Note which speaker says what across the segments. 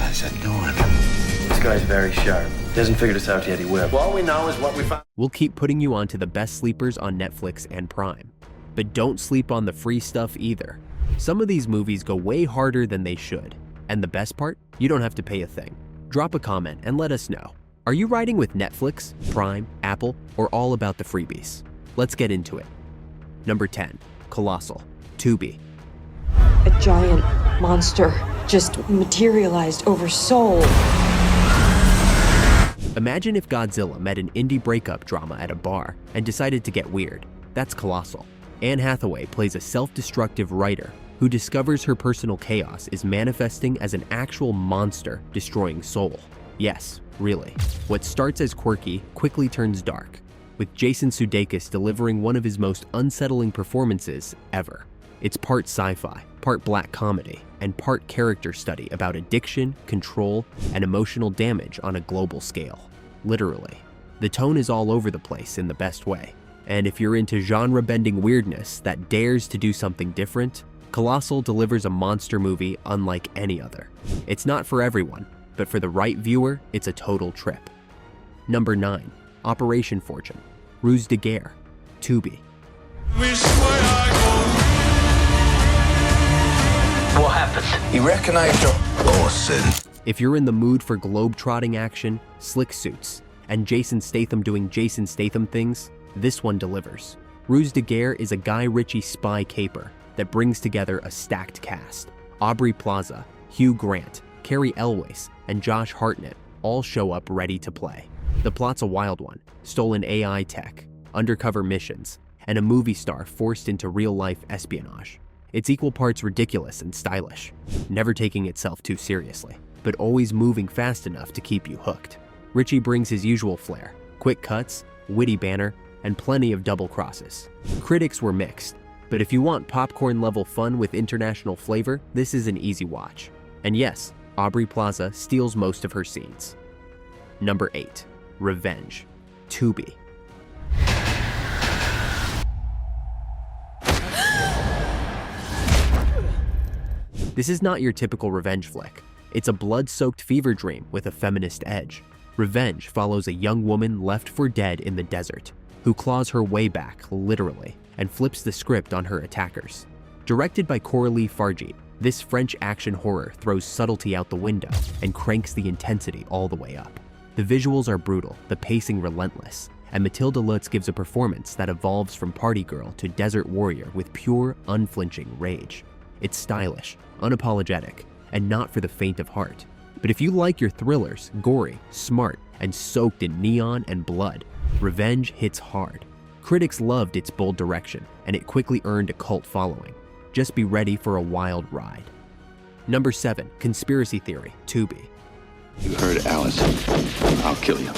Speaker 1: How's that doing?
Speaker 2: This guy's very sharp. He hasn't figured us out yet, he will. All we know is what we found.
Speaker 3: We'll keep putting you onto the best sleepers on Netflix and Prime. But don't sleep on the free stuff either. Some of these movies go way harder than they should. And the best part? You don't have to pay a thing. Drop a comment and let us know. Are you riding with Netflix, Prime, Apple, or all about the freebies? Let's get into it. Number 10, Colossal, Tubi.
Speaker 4: A giant monster just materialized over Seoul.
Speaker 3: Imagine if Godzilla met an indie breakup drama at a bar and decided to get weird. That's Colossal. Anne Hathaway plays a self-destructive writer who discovers her personal chaos is manifesting as an actual monster destroying Seoul. Yes, really. What starts as quirky quickly turns dark, with Jason Sudeikis delivering one of his most unsettling performances ever. It's part sci-fi, part black comedy, and part character study about addiction, control, and emotional damage on a global scale. Literally. The tone is all over the place in the best way. And if you're into genre-bending weirdness that dares to do something different, Colossal delivers a monster movie unlike any other. It's not for everyone, but for the right viewer, it's a total trip. Number 9, Operation Fortune, Ruse de Guerre, Tubi.
Speaker 1: What happened? He recognized your boss.
Speaker 3: If you're in the mood for globe-trotting action, slick suits, and Jason Statham doing Jason Statham things, this one delivers. Ruse de Guerre is a Guy Ritchie spy caper that brings together a stacked cast. Aubrey Plaza, Hugh Grant, Carrie Elwes, and Josh Hartnett all show up ready to play. The plot's a wild one: stolen AI tech, undercover missions, and a movie star forced into real-life espionage. It's equal parts ridiculous and stylish, never taking itself too seriously, but always moving fast enough to keep you hooked. Ritchie brings his usual flair: quick cuts, witty banter, and plenty of double crosses. Critics were mixed, but if you want popcorn-level fun with international flavor, this is an easy watch. And yes, Aubrey Plaza steals most of her scenes. Number 8, Revenge, Tubi. This is not your typical revenge flick. It's a blood-soaked fever dream with a feminist edge. Revenge follows a young woman left for dead in the desert, who claws her way back, literally, and flips the script on her attackers. Directed by Coralie Fargeat, this French action horror throws subtlety out the window and cranks the intensity all the way up. The visuals are brutal, the pacing relentless, and Matilda Lutz gives a performance that evolves from party girl to desert warrior with pure, unflinching rage. It's stylish, unapologetic, and not for the faint of heart. But if you like your thrillers, gory, smart, and soaked in neon and blood, Revenge hits hard. Critics loved its bold direction, and it quickly earned a cult following. Just be ready for a wild ride. Number 7, Conspiracy Theory, Tubi.
Speaker 1: You heard Alice. I'll kill you.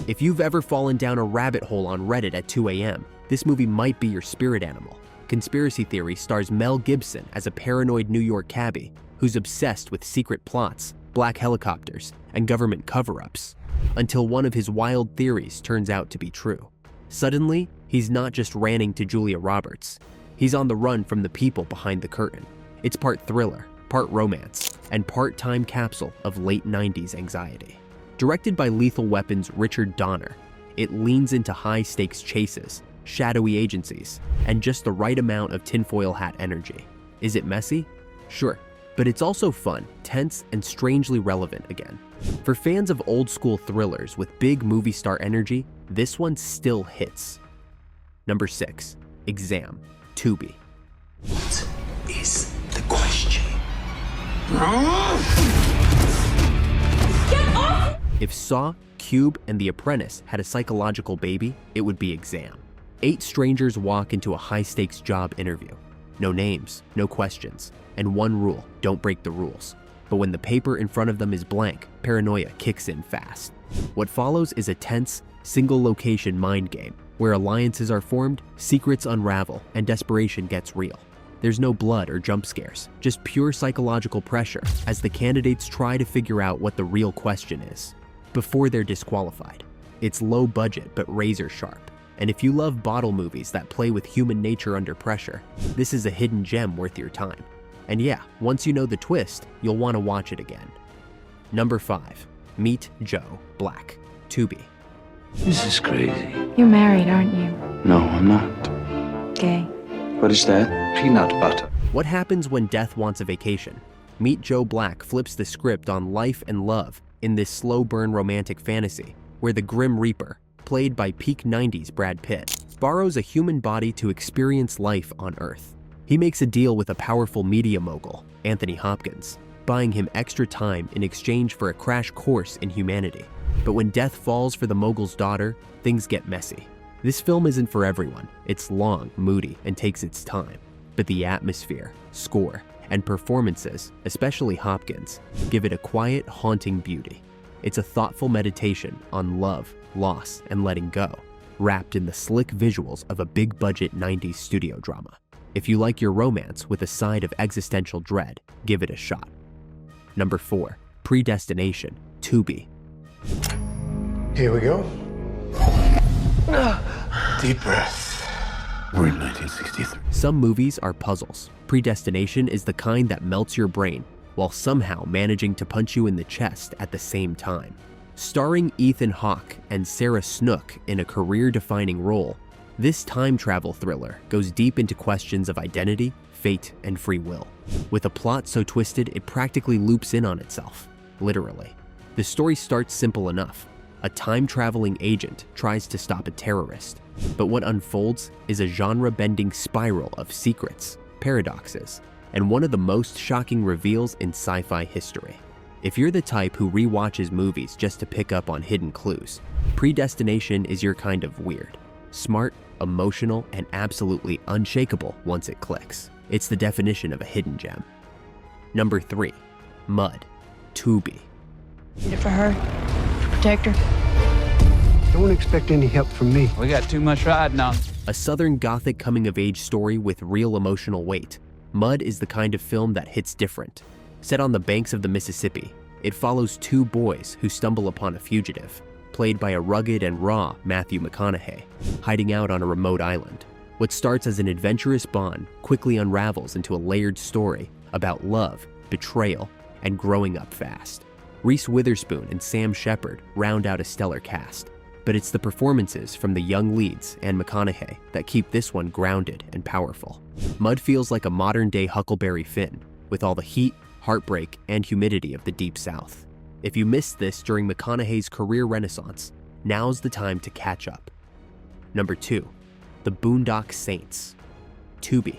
Speaker 3: If you've ever fallen down a rabbit hole on Reddit at 2 a.m., this movie might be your spirit animal. Conspiracy Theory stars Mel Gibson as a paranoid New York cabbie who's obsessed with secret plots, black helicopters, and government cover-ups, until one of his wild theories turns out to be true. Suddenly, he's not just ranting to Julia Roberts. He's on the run from the people behind the curtain. It's part thriller, part romance, and part time capsule of late 90s anxiety. Directed by Lethal Weapon's Richard Donner, it leans into high-stakes chases, shadowy agencies, and just the right amount of tinfoil hat energy. Is it messy? Sure. But it's also fun, tense, and strangely relevant again. For fans of old-school thrillers with big movie star energy, this one still hits. Number 6, Exam, Tubi.
Speaker 1: What is the question?
Speaker 4: Get off!
Speaker 3: If Saw, Cube, and The Apprentice had a psychological baby, it would be Exam. 8 strangers walk into a high-stakes job interview. No names, no questions, and one rule: don't break the rules. But when the paper in front of them is blank, paranoia kicks in fast. What follows is a tense, single-location mind game, where alliances are formed, secrets unravel, and desperation gets real. There's no blood or jump scares, just pure psychological pressure as the candidates try to figure out what the real question is, before they're disqualified. It's low budget but razor sharp, And if you love bottle movies that play with human nature under pressure, this is a hidden gem worth your time. And yeah, once you know the twist, you'll want to watch it again. Number 5. Meet Joe Black, Tubi.
Speaker 1: This is crazy.
Speaker 5: You're married, aren't you?
Speaker 1: No, I'm not.
Speaker 5: Gay.
Speaker 1: What is that? Peanut butter.
Speaker 3: What happens when death wants a vacation? Meet Joe Black flips the script on life and love in this slow-burn romantic fantasy, where the Grim Reaper, played by peak 90s Brad Pitt, borrows a human body to experience life on Earth. He makes a deal with a powerful media mogul, Anthony Hopkins, buying him extra time in exchange for a crash course in humanity. But when death falls for the mogul's daughter, things get messy. This film isn't for everyone. It's long, moody, and takes its time. But the atmosphere, score, and performances, especially Hopkins, give it a quiet, haunting beauty. It's a thoughtful meditation on love, loss, and letting go, wrapped in the slick visuals of a big-budget 90s studio drama. If you like your romance with a side of existential dread, give it a shot. Number 4. Predestination, Tubi.
Speaker 6: Here we go. Deep breath. We're in 1963.
Speaker 3: Some movies are puzzles. Predestination is the kind that melts your brain while somehow managing to punch you in the chest at the same time. Starring Ethan Hawke and Sarah Snook in a career-defining role, this time travel thriller goes deep into questions of identity, fate, and free will. With a plot so twisted it practically loops in on itself, literally. The story starts simple enough. A time-traveling agent tries to stop a terrorist, but what unfolds is a genre-bending spiral of secrets, paradoxes, and one of the most shocking reveals in sci-fi history. If you're the type who rewatches movies just to pick up on hidden clues, Predestination is your kind of weird. Smart, emotional, and absolutely unshakable once it clicks. It's the definition of a hidden gem. Number 3. Mud, Tubi.
Speaker 5: Did it for her. Protect her.
Speaker 6: Don't expect any help from me.
Speaker 7: We got too much riding on.
Speaker 3: A southern gothic coming-of-age story with real emotional weight, Mud is the kind of film that hits different. Set on the banks of the Mississippi, it follows two boys who stumble upon a fugitive, played by a rugged and raw Matthew McConaughey, hiding out on a remote island. What starts as an adventurous bond quickly unravels into a layered story about love, betrayal, and growing up fast. Reese Witherspoon and Sam Shepard round out a stellar cast, but it's the performances from the young leads and McConaughey that keep this one grounded and powerful. Mud feels like a modern-day Huckleberry Finn, with all the heat, heartbreak, and humidity of the Deep South. If you missed this during McConaughey's career renaissance, now's the time to catch up. Number 2. The Boondock Saints, Tubi.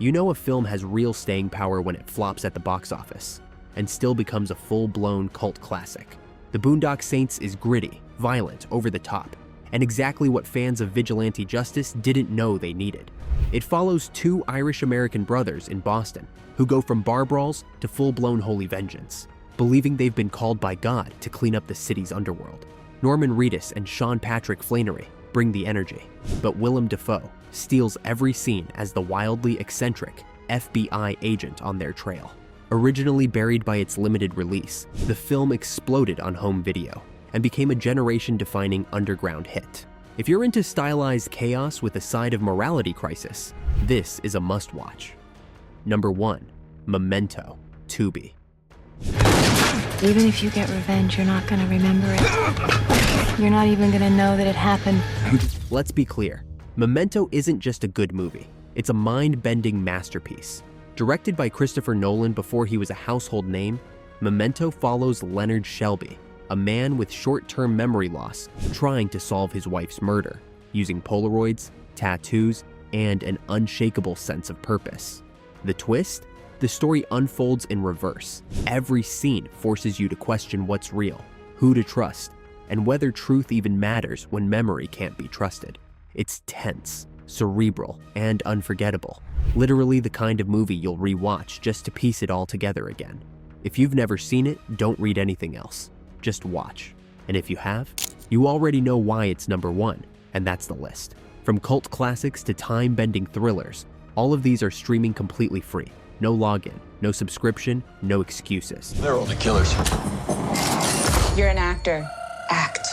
Speaker 3: You know a film has real staying power when it flops at the box office, and still becomes a full-blown cult classic. The Boondock Saints is gritty, violent, over the top, and exactly what fans of vigilante justice didn't know they needed. It follows two Irish-American brothers in Boston who go from bar brawls to full-blown holy vengeance, believing they've been called by God to clean up the city's underworld. Norman Reedus and Sean Patrick Flannery bring the energy, but Willem Dafoe steals every scene as the wildly eccentric FBI agent on their trail. Originally buried by its limited release, the film exploded on home video and became a generation-defining underground hit. If you're into stylized chaos with a side of morality crisis, this is a must-watch. Number 1. Memento, Tubi.
Speaker 5: Even if you get revenge, you're not gonna remember it. You're not even gonna know that it happened.
Speaker 3: Let's be clear. Memento isn't just a good movie. It's a mind-bending masterpiece. Directed by Christopher Nolan before he was a household name, Memento follows Leonard Shelby, a man with short-term memory loss trying to solve his wife's murder, using Polaroids, tattoos, and an unshakable sense of purpose. The twist? The story unfolds in reverse. Every scene forces you to question what's real, who to trust, and whether truth even matters when memory can't be trusted. It's tense, cerebral, and unforgettable. Literally the kind of movie you'll rewatch just to piece it all together again. If you've never seen it, don't read anything else. Just watch. And if you have, you already know why it's number 1, and that's the list. From cult classics to time-bending thrillers, all of these are streaming completely free. No login, no subscription, no excuses.
Speaker 1: They're all the killers.
Speaker 7: You're an actor. Act.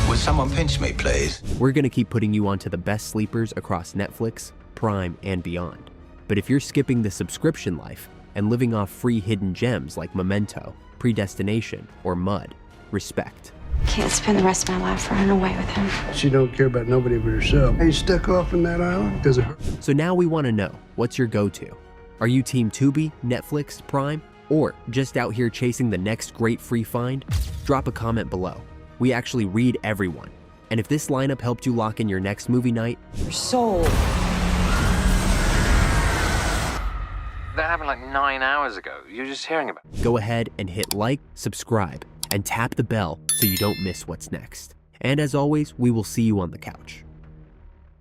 Speaker 1: Would someone pinch me, please?
Speaker 3: We're gonna keep putting you onto the best sleepers across Netflix, Prime, and beyond. But if you're skipping the subscription life and living off free hidden gems like Memento, Predestination, or Mud, respect.
Speaker 5: Can't spend the rest of my life running away with him.
Speaker 8: She don't care about nobody but herself. Are you stuck off in that island because of her?
Speaker 3: So now we wanna know, what's your go-to? Are you Team Tubi, Netflix, Prime, or just out here chasing the next great free find? Drop a comment below. We actually read everyone. And if this lineup helped you lock in your next movie night,
Speaker 4: Your soul.
Speaker 2: That happened like 9 hours ago. You're just hearing about it.
Speaker 3: go ahead and hit like, subscribe, and tap the bell so you don't miss what's next. And as always, we will see you on the couch.